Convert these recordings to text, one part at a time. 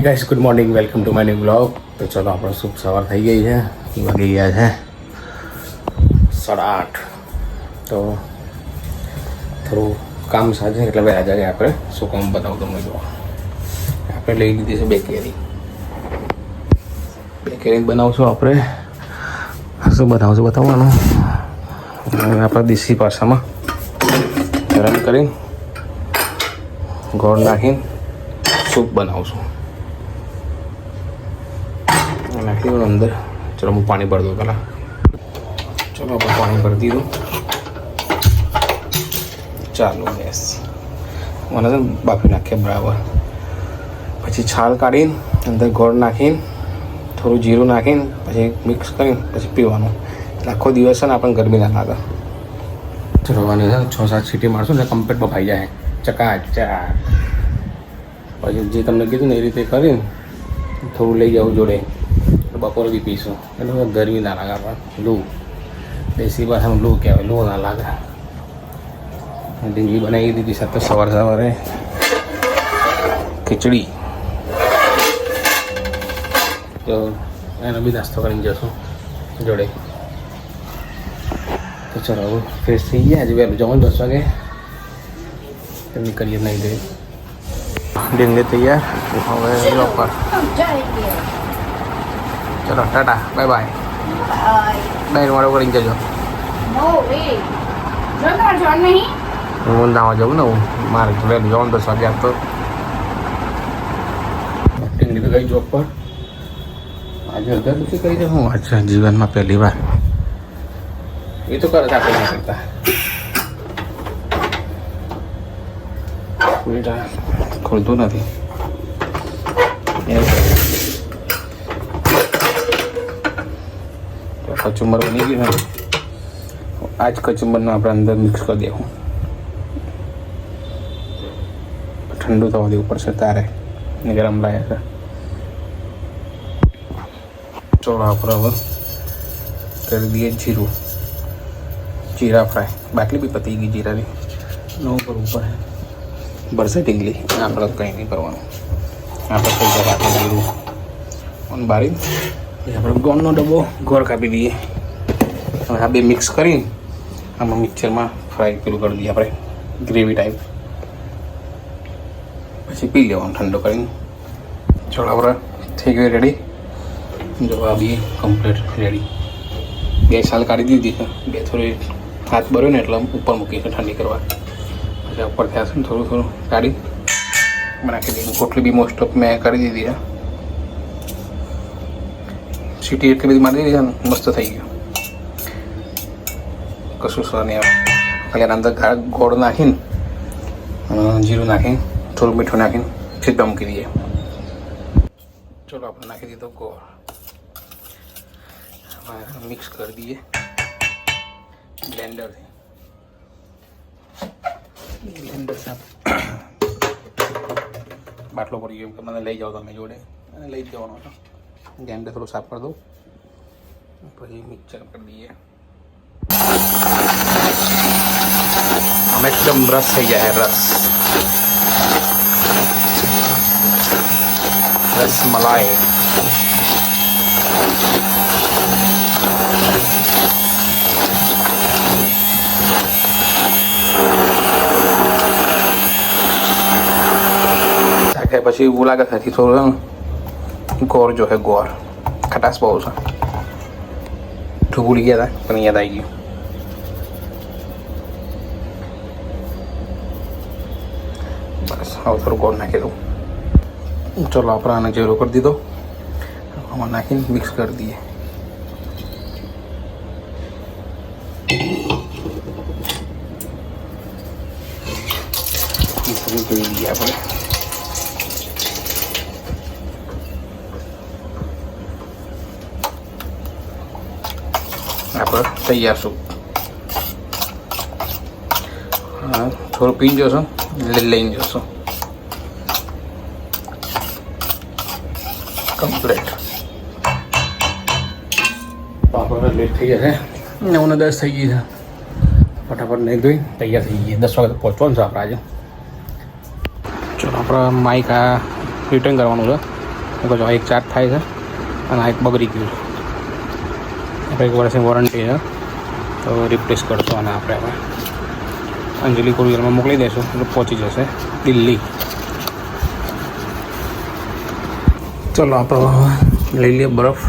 Guys good morning, welcome to my new blog. તો ચલો આપણે શુભ સવાર થઈ ગઈ છે, વાગી ગયા છે 8:30. તો થોડું કામ સાંજે એટલે ભાઈ આજે આપણે શું કામ બતાવું તમને. જો આપણે લઈ લીધી છે બે કેરી બનાવશું આપણે. શું બનાવશું બતાવવાનું આપણે દેશી ભાષામાં ગરમ કરીને ગોળ નાખીને સૂપ બનાવશું. નાખ્યું અંદર. ચલો હું પાણી ભરી દઉં પહેલાં. ચલો આપણે પાણી ભરી દીધું. ચાલો ગેસ મને તો બાફી નાખીએ બરાબર. પછી છાલ કાઢીને અંદર ગોળ નાખીને થોડું જીરું નાખીને પછી મિક્સ કરીને પછી પીવાનું. એટલે આખો દિવસ છે ને આપણને ગરમી ના લાગે. ચલો આને 6-7 સીટી મારશું ને કમ્પ્લીટ બફાઈ જાય ચકાચક. પછી જે તમને કીધું ને એ રીતે કરીને થોડું લઈ જવું જોડે. બપોરે બી પીશું એટલે ગરમી ના લાગે. આપણને લૂ દેશી ભાષામાં લૂ કહેવાય, લૂ ના લાગે. ઢીંગલી બનાવી દીધી સાથે સવારે ખીચડી. તો એનો બી નાસ્તો કરીને જશું જોડે. તો ચલો હવે ફ્રેશ થઈ ગયા. આજે વહેલું જવાનું 10 વાગે નીકળીએ નહીં દે. ઢીંગલી તૈયાર. હવે ઉપર ચલો ટાટા બાય બાય. બાય મારો કરીને જજો. હું નાવા જાઉં ને, હું મારે વહેલું જવાનું 10 વાગે. આપતો ઢીંગલી તો ગઈ જોબ પર. આજે અડધા દુઃખી કરી દે. હું અચ્છા જીવનમાં પહેલી વાર એ તો કરે આપણે ના કરતા. ખોલતું નથી. કચુંબર બની ગયું ને, આ જ કચુંબરને આપણે અંદર મિક્સ કરી દેવું. ઠંડુ થવા દેવું પડશે તારે ને ગરમ લાગે છે. ચોળા આપણે હવે કરી દઈએ જીરું, જીરા ફ્રાય. બાટલી બી પતી ગઈ જીરાની. ઉપર ભરશે ઢીંગલી. આપણે કંઈ નહીં કરવાનું. આપણે થઈ જાય આપણે જીરું અને બારી આપણે ગોળનો ડબ્બો ગોળ કાપી દઈએ. હવે આ બે મિક્સ કરીને આમાં મિક્સરમાં ફ્રાય પેલું કરી દઈએ આપણે ગ્રેવી ટાઈપ. પછી પી લેવાનું ઠંડો કરીને. ચલો આપણે થઈ ગયું રેડી. જો આ બી કમ્પ્લીટ રેડી. 2 સાલ કાઢી દીધી છે. 2 થોડી હાથ ભર્યો ને એટલે ઉપર મૂકી છે ઠંડી કરવા. પછી ઉપર થયા છે ને થોડું કાઢી નાખી દીધું. કોટલી બી મોસ્ટ ઓફ મેં કરી દીધી છે. સીટી એટલી બધી મારી દીધી છે ને, મસ્ત થઈ ગયું. કશું સર નહીં આવે. ખાલી અંદર ગોળ નાખીને જીરું નાખીને થોડું મીઠું નાખીને સીધા મૂકી દઈએ. ચલો આપણે નાખી દીધો ગોળ. મિક્સ કરી દઈએ બ્લેન્ડરથી. બ્લેન્ડર સાફ બાટલો પડી ગયો કે મને લઈ જાઓ તમે જોડે, અને લઈ જ જવાનો હતો. બ્લેન્ડર થોડું સાફ કરી દઉં પછી મિક્સર કરી દઈએ. આમ એકદમ રસ થઈ જાય. રસ મલાઈ. પછી એવું લાગે છે થોડું ગોળ જો હે ગોળ ખટાશ બહુ છે. ભૂલી ગયા હતા પણ યાદ આવી ગયું. બસ હવે થોડું ગોળ નાખી દઉં. ચલો આપણે આને જીરો કરી દીધો. આમાં નાખીને મિક્સ કરી દઈએ. જોઈ લઈએ આપણે. આપણે તૈયાર સૂપ. હા થોડું પી જશો લઈને જશો. કમ્પ્લીટ. આપણે લેટ થઈ જશે. 9:10 થઈ ગઈ છે. ફટાફટ નહીં ધોઈ તૈયાર થઈ ગઈ. 10 વાગે પહોંચવાનું છે આપણે આજે. ચલો આપણે માઇક આ રિટર્ન કરવાનું છે. જો એક ચાર્જ થાય છે અને આ એક બગડી ગયું. આપણે 1 વર્ષની વોરંટી છે, તો રિપ્લેસ કરશો અને આપણે હવે અંજલિ કુરિયરમાં મોકલી દઈશું એટલે પહોંચી જશે દિલ્હી. ચલો આપણે લઈ લઈએ બરફ.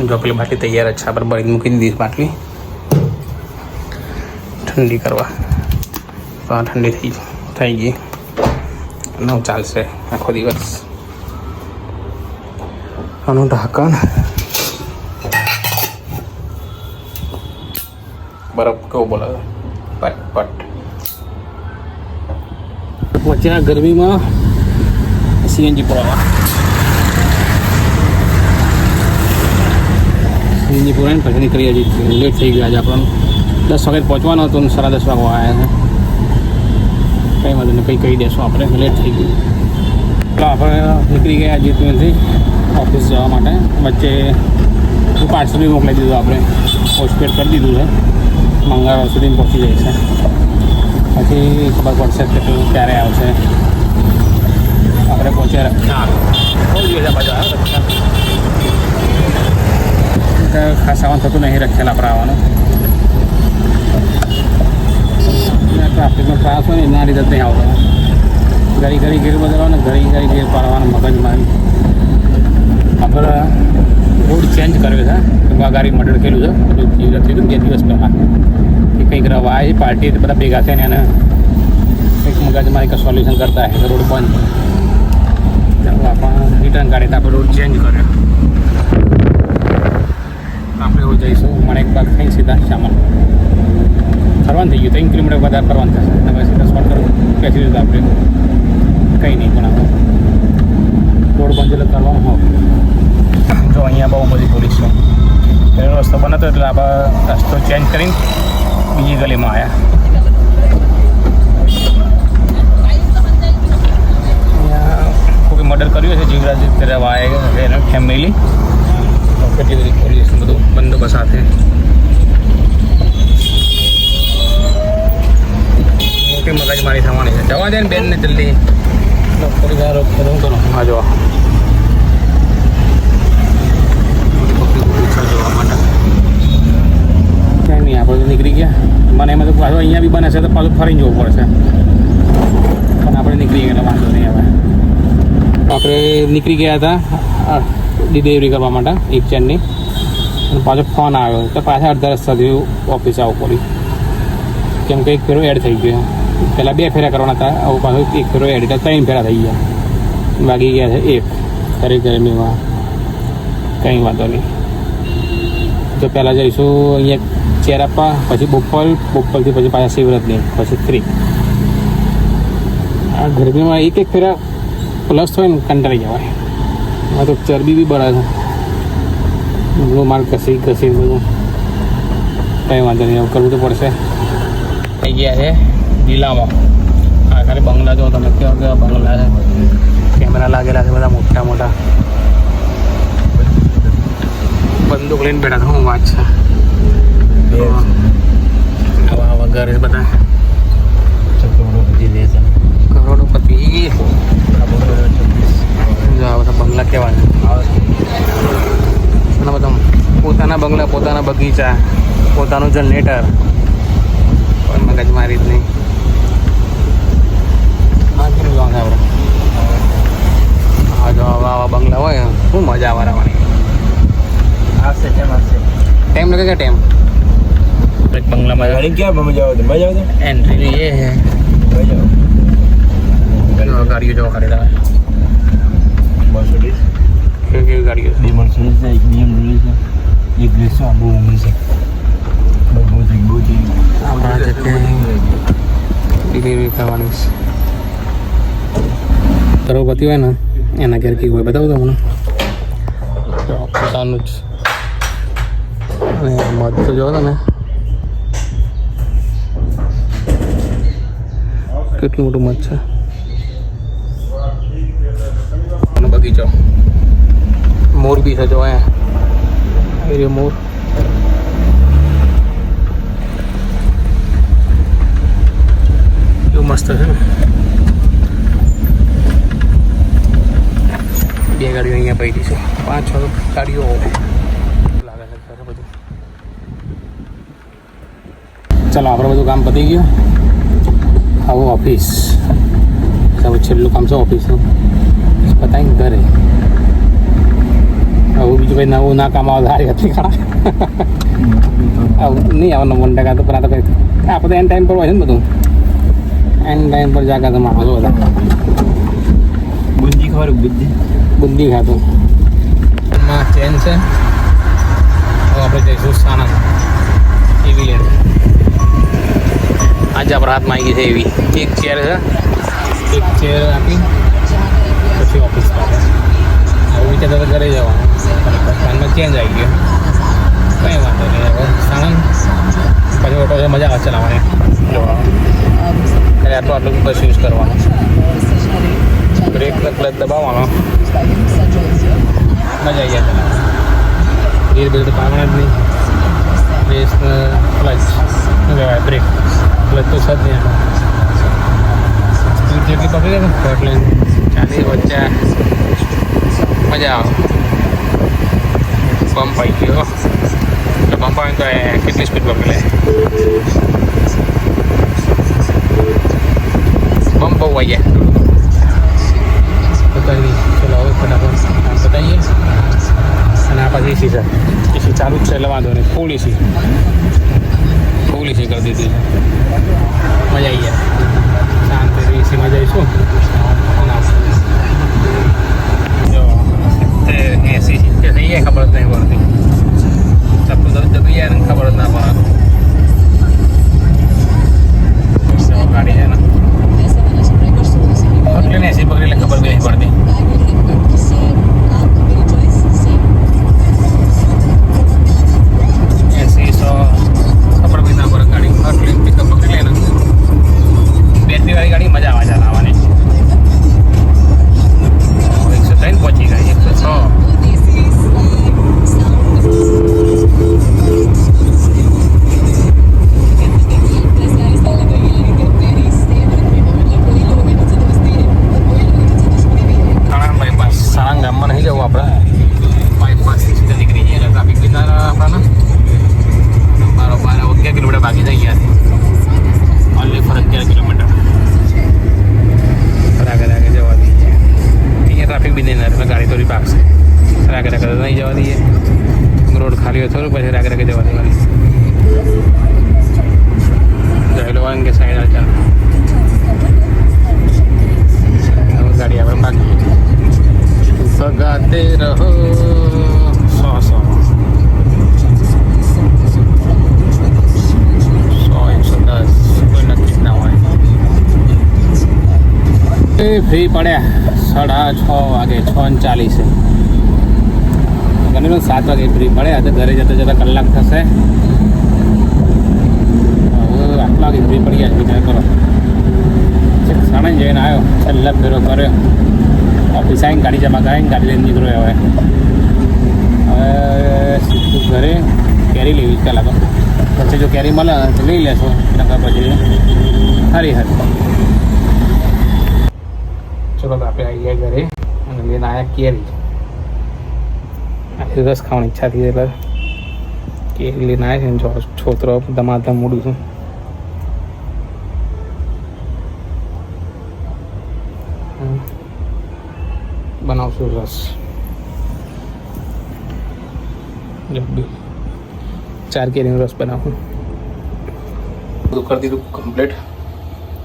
જો પેલી બાટલી તૈયાર જ છે, આપણે ભરીને મૂકી દીધી બાટલી ઠંડી કરવા. તો આ ઠંડી થઈ ગઈ અને ચાલશે આખો દિવસ. આનું ઢાંકણ બરફ કેવો બોલાવે પટ પટ. વચ્ચે ગરમીમાં સીએનજી પુરાવા પછી નીકળી હજી લેટ થઈ ગયું. આજે આપણને 10 વાગે પહોંચવાનો હતો, 10:30 વાગવા આવ્યા છે. કંઈ વાંધો નહીં, કંઈ કહી દેશું આપણે, લેટ થઈ ગયું. તો આપણે નીકળી ગયા જીતુથી ઓફિસ જવા માટે. વચ્ચે પાર્સલ બી મોકલાવી દીધું, આપણે પોસ્ટપેડ કરી દીધું છે. મંગળવાર સુધી પહોંચી જાય છે. પછી ખબર પડશે કે ક્યારે આવશે. આપણે પહોંચ્યા બહુ દિવસ બાજુ આવ્યો ખાસ આવવાનું થતું નહીં, રખેલા આપણે આવવાનું. ટ્રાફિકનો ત્રાસ હોય ને એના લીધે જ નહીં આવતો. ઘડી ગેર બદલવાનો, ઘડી ગેર પાડવાનો મગજ મારી. આપણે રોડ ચેન્જ કર્યો છે, ગાડી મર્ડર કર્યું છે. બધું થયું હતું 2 દિવસ પહેલાં કે કંઈક રવા આવી પાર્ટી બધા ભેગા થઈને એને કંઈક મગજમારી કંઈક સોલ્યુશન કરતા હોય રોડ બંધ. આપણે રિટર્ન કાઢી તો આપણે રોડ ચેન્જ કર્યો. આપણે એવું જઈશું મણેક બાગ થઈ સીધા સામાન ફરવાનું થઈ ગયું. 3 કિલોમીટર વધારે ફરવાનું થશે. અને સીધા શોર્ટ બેસી દીધું આપણે. કંઈ નહીં, પણ આપણે રોડ બંધ એટલે કરવાનું હોય. જો અહીંયા બહુ બધી પોલીસ છે. પહેલો રસ્તો બનાવતો એટલે આપણે રસ્તો ચેન્જ કરીને બીજી ગલીમાં આવ્યા. કોઈ મર્ડર કર્યું છે જીવરાજ રહેવા એનો ફેમિલી. કેટલી બધી પોલીસ બધું બંદોબસ્ત સાથે. મોટી મગજમારી થવાની છે. જવા દે ને બેનને જલ્દી. થોડી વાર શું કરો? હા જો જોવા માટે ક્યાંય નહીં. આપણે તો નીકળી ગયા. મને એમાં તો પાછું અહીંયા બી બને છે તો પાછું ફરીને જવું પડશે, પણ આપણે નીકળી ગયા વાંધો નહીં. હવે આપણે નીકળી ગયા હતા ડિલિવરી કરવા માટે એકચેનની, અને પાછો ફોન આવ્યો તો પાછા અડધા રસ્તાથી ઓફિસ આવવું પડ્યું. કેમ કે 1 ફેરો એડ થઈ ગયો. પહેલાં 2 ફેરા કરવાના હતા, હવે પાછો 1 ફેરો એડ એટલે 3 ફેરા થઈ ગયા. વાગી ગયા છે 1 ખરી ગરમીમાં. કંઈ વાંધો નહીં. તો પહેલાં જઈશું અહીંયા ચેરાપ્પા, પછી બોપલથી પછી પાછા શિવરતની, પછી 3. આ ગરમીમાં 1 ફેરા પ્લસ હોય ને કંટાળી જવાય. આ તો ચરબી બી બળે છે. બધું માલ ઘસી બધું. કંઈ વાંધો નહીં, કરવું તો પડશે. થઈ ગયા છે લીલામાં. આ ખાલી બંગલા જો તમે કેવા બંગલા છે. કેમેરા લાગેલા છે બધા મોટા. બંદૂક લઈને બેઠા હતા. શું વાત છે? આવા ઘર બધા કરોડોપતિ. આ બધા બંગલા કેવા છે. બધા પોતાના બંગલા, પોતાના બગીચા, પોતાનું જનરેટર. કોઈ મગજમારી જ નહીં. હા કેટલું જોવા આપણે. હા જો આવા બંગલા હોય શું મજા આવે રહેવાની. टाइम लगेगा टाइम बंगला में क्या मजा આવે एंट्री ये है गाड़ियों जो खरीदा है मर्सिडीज केवी गाड़ियों बी मर्सिडीज है एक BMW है एक ग्लेसो अबू उम्मीद है बहुत આપણે ડિલિવરી કરવાની છે. કરોડપતિ હોય ને એના ઘેર કેવું હોય બતાવું તમને. પોતાનું જ અને મધ તો જોવો ને કેટલું મોટું મધ છે. બગીચો મોર બી છે જો અહીંયા મોર. કેવું મસ્ત છે ને. બે ગાડીઓ અહીંયા પડી છે, 5-6 ગાડીઓ લાગે છે બધું. ચાલો આપણે બધું કામ પતી ગયું. આવું ઓફિસ હવે છેલ્લું કામ છે ઓફિસનું, પતાવીને ઘરે. આવું બીજું કંઈ નવું ના કામ આવે સારી હતી ખરા. આવું નહીં આવવાનું 1% તો પણ આ તો કંઈ આપણે એન ટાઈમ પર હોય છે ને બધું. એન ટાઈમ પર જાગા તો માણસો બધા બુંદી ખબર બુંદી ખાતું માં ચેન છે. હવે આપણે જઈશું સાણંદ એવી લેડ. આજે આપણે હાથમાં આવી ગઈ છે એવી એક ચેર છે, એક ચેર આપી પછી ઓફિસ પાસે. હવે વિચારતા તો ઘરે જવાનું, કાનમાં ચેન્જ આવી ગયો, કંઈ વાંધો નહીં. હવે સાણંદ પછી ઓટો છે, મજા આવે ચલાવવાની, જોવાનું ત્યારે આટલું બસ યુઝ કરવાનું. બ્રેક ક્લચ દબાવવાનો, મજા આવી જાય. ગીર બધું તો પામણા જ નહીં. રેસ ક્લચ શું કહેવાય, બ્રેક ક્લચ તો છે જ નહીં. સ્પીડ જેટલી પકડી ને એટલે 40 વચ્ચે મજા આવે. બમ્પ આવી ગયો તો બમ્પ આવે તો કેટલી સ્પીડ પકડી લે. બમ્પ બહુ આવી જાય. બતાવી ચલો હવે ફટાફટ કામ બતાવીએ. અને આ પાછી એસી છે, એસી ચાલુ જ છે એટલે વાંધો નહીં. ફૂલ એસી કરી દીધી છે, મજા આવી જાય. શાંતિ એસીમાં જઈશું. જો 80-70 થઈ જાય, ખબર જ નહીં પડતી. ચપલું દબી જાય ને ખબર જ ના પડે. ગાડી છે ને પકડીને એસી પકડી એટલે ખબર બી નહીં પડતી. એસી 100 ખબર બી ના પડે. ગાડી પકડી પિકઅપ પકડી લે ને, બેટરીવાળી ગાડી મજા આવે ચલાવવાની. 103 પહોંચી ગઈ, 106. સાણંદ ગામમાં નહીં જવું આપણે, બાયપાસથી સીધા નીકળી જઈએ એટલે ટ્રાફિક બી ના આપણાને. મારો 11 કિલોમીટર બાકી થઈ ગયા છે, ઓનલી ફોર 11 કિલોમીટર. આગળ જવા દઈએ. અહીંયા ટ્રાફિક બી નહીં એટલે ગાડી થોડી પાકશે. આગળ નહીં જવા દઈએ. રોડ ખાલી હોય થોડું પછી આગળ જવા દેવાની. જોઈ લો કે સાઈડ ચાલ ગાડી આપણે બાકી સગાતે રહો 100 110 કોઈ નક્કી ના હોય. એ ફ્રી પડ્યા 6:30 વાગે, 6:40 ગણી લો 7 વાગે ફ્રી પડ્યા. તો ઘરે જતા કલાક થશે. હવે આટલા વાગે ફ્રી પડી ગયા વિચાર કરો. સાણંદ જઈને આવ્યો, છેલ્લા ફેરો કર્યો, ઓફિસ આવીને ગાડી જમા કરાવીને ગાડી લઈને નીકળ્યો. હવે સીધું ઘરે કેરી લેવી પહેલાં તો, પછી જો કેરી મળે તો લઈ લેશો, નકર પછી સારી હતી. ચલો તો આપણે આવી ગયા ઘરે અને લઈને આવ્યા કેરી. આજે રસ ખાવાની ઈચ્છા થઈ એટલે કેરી લઈને આવ્યા છે ને. જો છોતરો ધમાધમ મૂડું છું. બનાવશું રસ. 4 કેરીનો રસ બનાવું. બધું કરી દીધું કમ્પ્લીટ.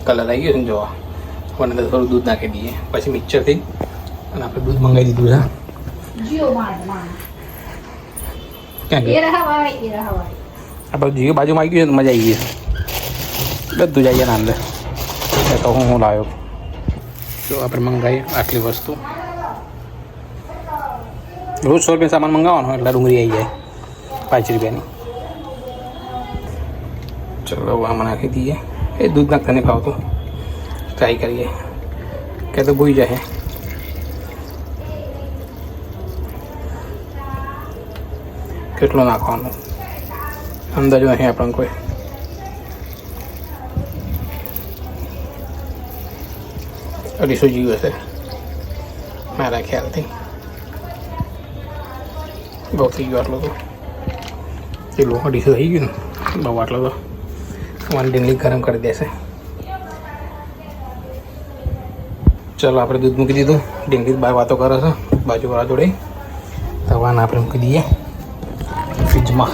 કલર આવી ગયો છે ને જોવા. મને તો થોડું દૂધ નાખી દઈએ, પછી મિક્સરથી અને આપણે દૂધ મંગાવી દીધું છે. ક્યાં ગયા આપણે જીઓ બાજુમાં આવી ગયું, મજા આવી ગઈ. બધું જઈએ ના અંદર તો હું લાવ્યો. જો આપણે મંગાવીએ આટલી વસ્તુ. રોજ 100 રૂપિયા સામાન મંગાવવાનો એટલે ડુંગળી આવી જાય 5 રૂપિયાની. ચલો આમાં નાખી દઈએ. એ દૂધ નાખતા નહીં ખાવતું, ટ્રાય કરીએ કે તો ભૂઈ જાય. કેટલો નાખવાનો અંદાજો નહીં આપણને કોઈ. અઢીસો જીવ હશે મારા ખ્યાલથી. બહુ થઈ ગયો આટલો તો કિલો 250 થઈ ગયું ને બહુ આટલો તો તમારી ડેલી ગરમ કરી દેશે. ચાલો આપણે દૂધ મૂકી દીધું. ડેંગી બહાર વાતો કરે છે બાજુવાળા જોડે. તવાને આપણે મૂકી દઈએ ફ્રીજમાં.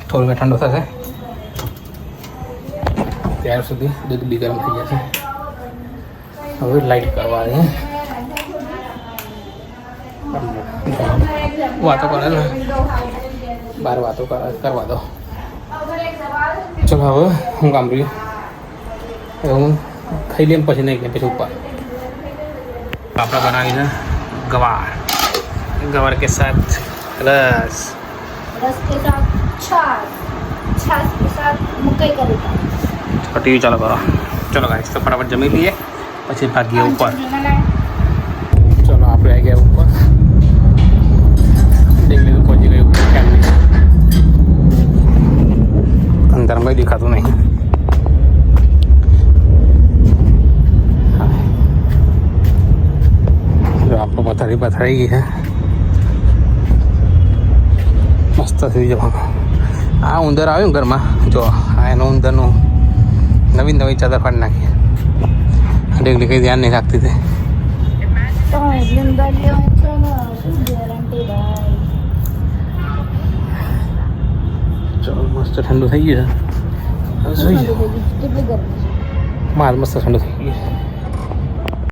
થોડું ઠંડો થશે ત્યાર સુધી દૂધ બી ગરમ થઈ જશે. હવે લાઈટ કરવા દે. વાતો કરે ને બહાર વાતો કરવા દો. ચલો હવે હું કામ રહ્યું હું ખાઈ લઈએ પછી નહીં પછી ઉપર પાપડા બનાવી છે. गवार के साथ रस के साथ छाछ के साथ मकई का रोटा. टीवी चालू करो. चलो गाइस तो फटाफट जमी लिए પછી ભાગીએ ઉપર. ચલો આપણે આવી ગયા ઉપર. ડેંગલી તો પહોંચી ગઈ ઉપર. અંદર કંઈ દેખાતું નહીં. જો આપણો પથારી ગઈ છે. મસ્ત થઈ જવાનું. આ ઉંદર આવ્યું ઘરમાં જો આ એનું ઉંદરનું નવી ચાદર ફાડી નાખી. ડેંગલી કંઈ ધ્યાન નહીં રાખતી હતી. ચલો મસ્ત ઠંડુ થઈ ગયું છે. માલ મસ્ત ઠંડુ થઈ ગયું છે.